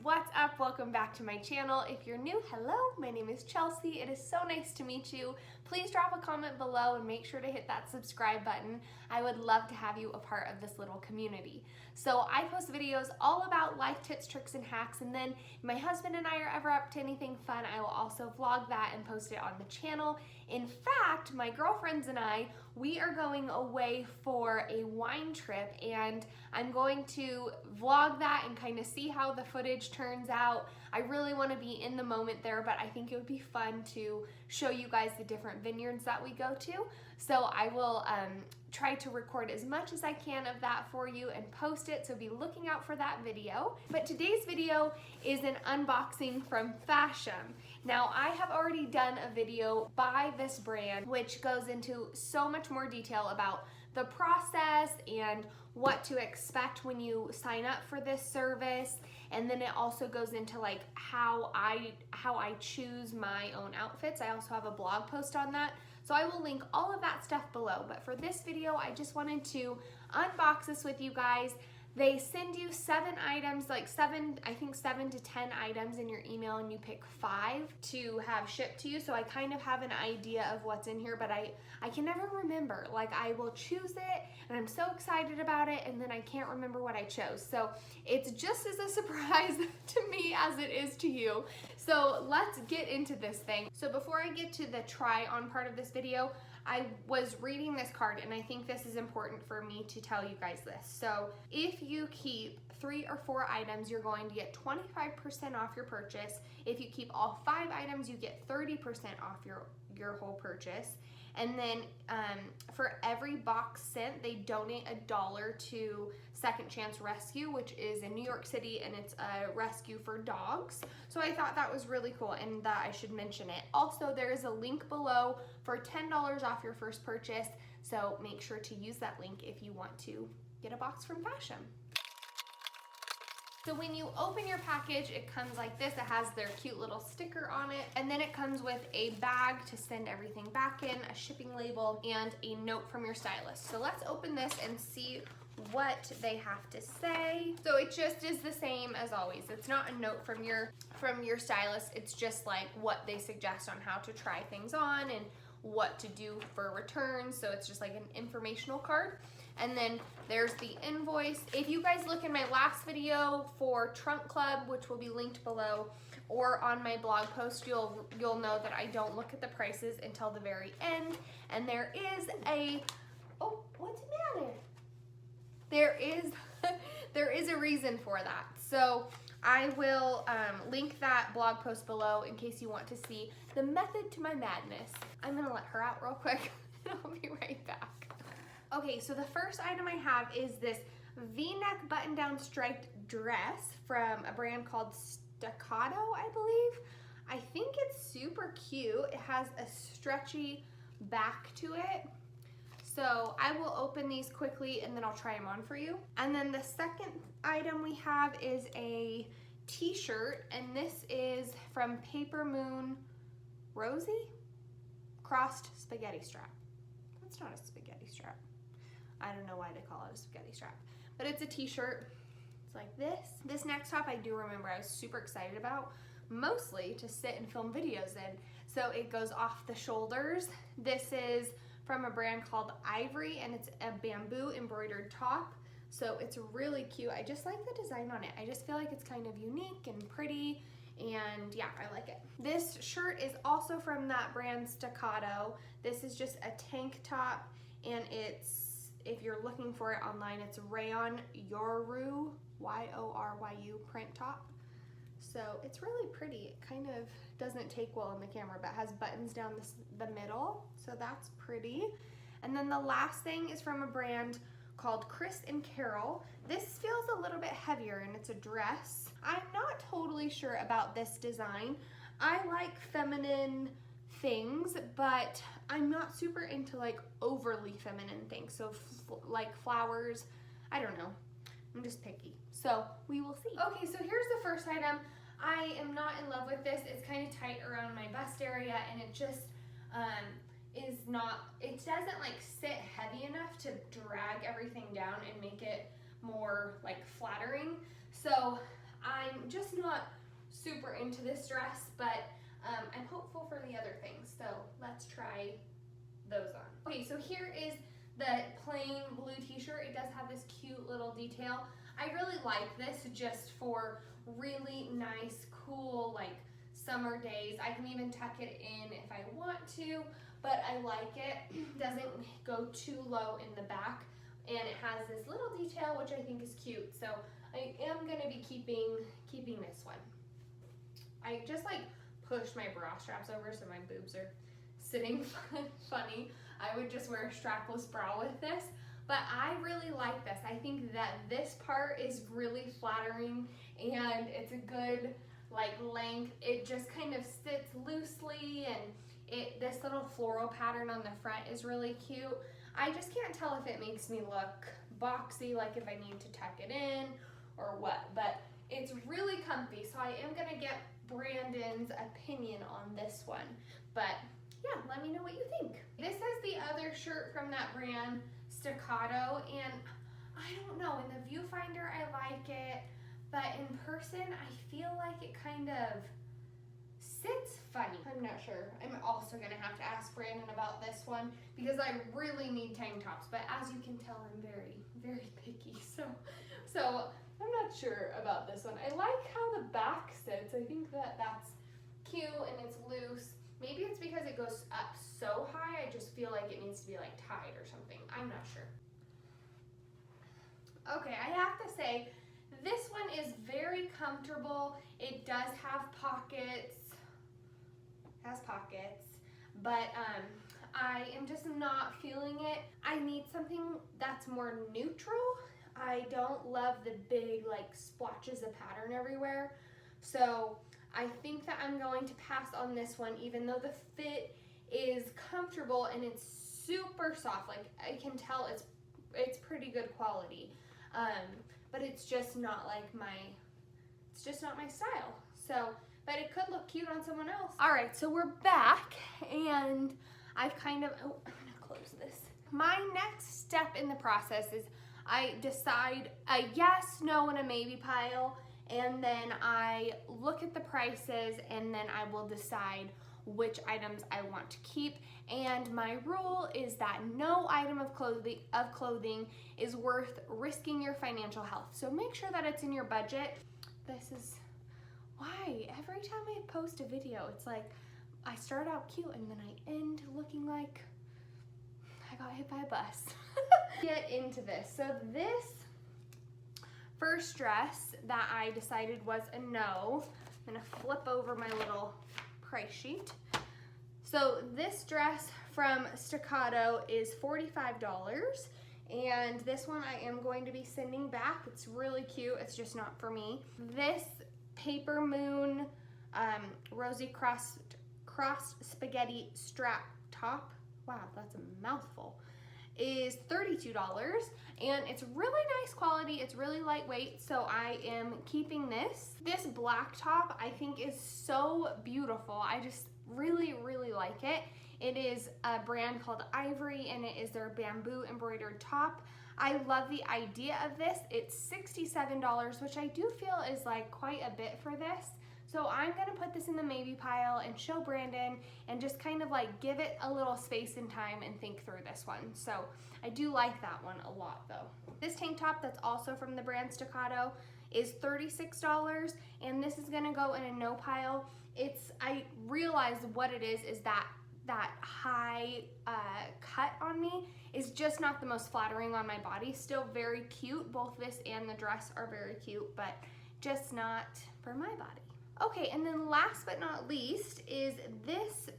what's up? Welcome back to my channel. If you're new, hello, my name is Chelsea. It is so nice to meet you. Please drop a comment below and make sure to hit that subscribe button. I would love to have you a part of this little community. So I post videos all about life tips, tricks, and hacks, and then if my husband and I are ever up to anything fun, I will also vlog that and post it on the channel. In fact, my girlfriends and I, we are going away for a wine trip, and I'm going to vlog that and kind of see how the footage turns out. I really want to be in the moment there, but I think it would be fun to show you guys the different vineyards that we go to. So I will try to record as much as I can of that for you and post it, so be looking out for that video. But today's video is an unboxing from Fasham. Now, I have already done a video by this brand which goes into so much more detail about the process and what to expect when you sign up for this service, and then it also goes into like how I choose my own outfits. I also have a blog post on that, so I will link all of that stuff below. But for this video, I just wanted to unbox this with you guys. They send you 7 items, like I think 7 to 10 items in your email, and you pick 5 to have shipped to you. So I kind of have an idea of what's in here, but I can never remember. Like, I will choose it and I'm so excited about it, and then I can't remember what I chose. So it's just as a surprise to me as it is to you. So let's get into this thing. So before I get to the try on part of this video, I was reading this card, and I think this is important for me to tell you guys this. So if you keep 3 or 4 items, you're going to get 25% off your purchase. If you keep all 5 items, you get 30% off your whole purchase. And then for every box sent, they donate $1 to Second Chance Rescue, which is in New York City, and it's a rescue for dogs. So I thought that was really cool and that I should mention it. Also, there is a link below for $10 off your first purchase, so make sure to use that link if you want to get a box from Fasham. So when you open your package, it comes like this. It has their cute little sticker on it, and then it comes with a bag to send everything back in, a shipping label, and a note from your stylist. So let's open this and see what they have to say. So it just is the same as always. It's not a note from your stylist. It's just like what they suggest on how to try things on and what to do for returns. So it's just like an informational card. And then there's the invoice. If you guys look in my last video for Trunk Club, which will be linked below, or on my blog post, you'll know that I don't look at the prices until the very end. And there is a, oh, what's the matter? There is a reason for that. So I will link that blog post below in case you want to see the method to my madness. I'm gonna let her out real quick and I'll be right back. Okay, so the first item I have is this V-neck button-down striped dress from a brand called Staccato, I believe. I think it's super cute. It has a stretchy back to it. So I will open these quickly and then I'll try them on for you. And then the second item we have is a t-shirt, and this is from Paper Moon Rosie Crossed Spaghetti Strap. That's not a spaghetti strap. I don't know why they call it a spaghetti strap, but it's a t-shirt. It's like this. This next top I do remember I was super excited about, mostly to sit and film videos in. So it goes off the shoulders. This is from a brand called Ivory, and it's a bamboo embroidered top. So it's really cute. I just like the design on it. I just feel like it's kind of unique and pretty, and yeah, I like it. This shirt is also from that brand Staccato. This is just a tank top, and it's, if you're looking for it online, it's Rayon Yoru, Y-O-R-Y-U print top. So it's really pretty. It kind of doesn't take well in the camera, but has buttons down the middle, so that's pretty. And then the last thing is from a brand called Chris and Carol. This feels a little bit heavier, and it's a dress. I'm not totally sure about this design. I like feminine things, but I'm not super into like overly feminine things. So like flowers, I don't know. I'm just picky. So we will see. Okay, so here's the first item. I am not in love with this. It's kind of tight around my bust area, and it just is not, it doesn't like sit heavy enough to drag everything down and make it more like flattering. So I'm just not super into this dress, but I'm hopeful for the other things. So let's try those on. Okay, so here is the plain blue t-shirt. It does have this cute little detail. I really like this just for really nice, cool, like summer days. I can even tuck it in if I want to, but I like it. Doesn't go too low in the back, and it has this little detail, which I think is cute. So I am gonna be keeping this one. I just like pushed my bra straps over so my boobs are sitting funny. I would just wear a strapless bra with this, but I really like this. I think that this part is really flattering and it's a good like length. It just kind of sits loosely, and this little floral pattern on the front is really cute. I just can't tell if it makes me look boxy, like if I need to tuck it in or what, but it's really comfy. So I am gonna get Brandon's opinion on this one, but yeah, let me know what you think. This is the other shirt from that brand, Staccato, and I don't know, in the viewfinder I like it, but in person I feel like it kind of sits funny. I'm not sure. I'm also gonna have to ask Brandon about this one because I really need tank tops, but as you can tell, I'm very, very picky, so I'm not sure about this one. I like how the back sits. I think that that's cute and it's loose. Maybe it's because it goes up so high, I just feel like it needs to be like tied or something. I'm not sure. Okay, I have to say, this one is very comfortable. It does have pockets, but I am just not feeling it. I need something that's more neutral. I don't love the big like splotches of pattern everywhere. So I think that I'm going to pass on this one, even though the fit is comfortable and it's super soft. Like I can tell it's pretty good quality, but it's just not like it's just not my style. So, but it could look cute on someone else. All right, so we're back, and I've kind of, oh, I'm gonna close this. My next step in the process is I decide a yes, no, and a maybe pile, and then I look at the prices, and then I will decide which items I want to keep. And my rule is that no item of clothing is worth risking your financial health. So make sure that it's in your budget. This is why every time I post a video, it's like I start out cute and then I end looking like I got hit by a bus. Get into this. So this first dress that I decided was a no. I'm gonna flip over my little price sheet. So this dress from Staccato is $45, and this one I am going to be sending back. It's really cute, it's just not for me. This Paper Moon rosy crossed spaghetti strap top, wow, that's a mouthful, is $32, and it's really nice quality. It's really lightweight, so I am keeping this. This black top I think is so beautiful. I just really, really like it. It is a brand called Ivory, and it is their bamboo embroidered top. I love the idea of this. It's $67, which I do feel is like quite a bit for this. So I'm gonna put this in the maybe pile and show Brandon and just kind of like give it a little space and time and think through this one. So I do like that one a lot though. This tank top that's also from the brand Staccato is $36, and this is gonna go in a no pile. I realize what it is that high cut on me is just not the most flattering on my body. Still very cute. Both this and the dress are very cute, but just not for my body. Okay, and then last but not least is this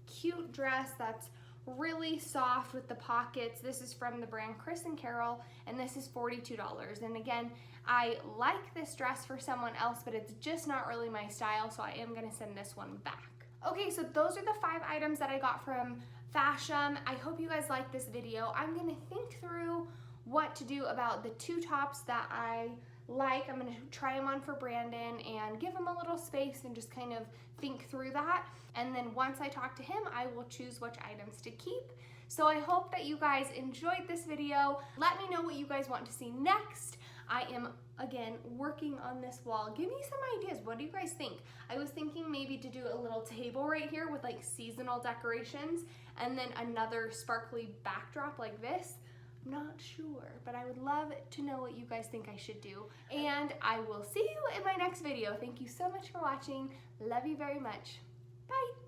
cute dress that's really soft with the pockets. This is from the brand Chris and Carol, and this is $42. And again, I like this dress for someone else, but it's just not really my style, so I am gonna send this one back. Okay, so those are the 5 items that I got from Fasham. I hope you guys liked this video. I'm gonna think through what to do about the 2 tops that I like. I'm gonna try them on for Brandon and give him a little space and just kind of think through that. And then once I talk to him, I will choose which items to keep. So I hope that you guys enjoyed this video. Let me know what you guys want to see next. I am, again, working on this wall. Give me some ideas. What do you guys think? I was thinking maybe to do a little table right here with like seasonal decorations and then another sparkly backdrop like this. I'm not sure, but I would love to know what you guys think I should do. And I will see you in my next video. Thank you so much for watching. Love you very much. Bye.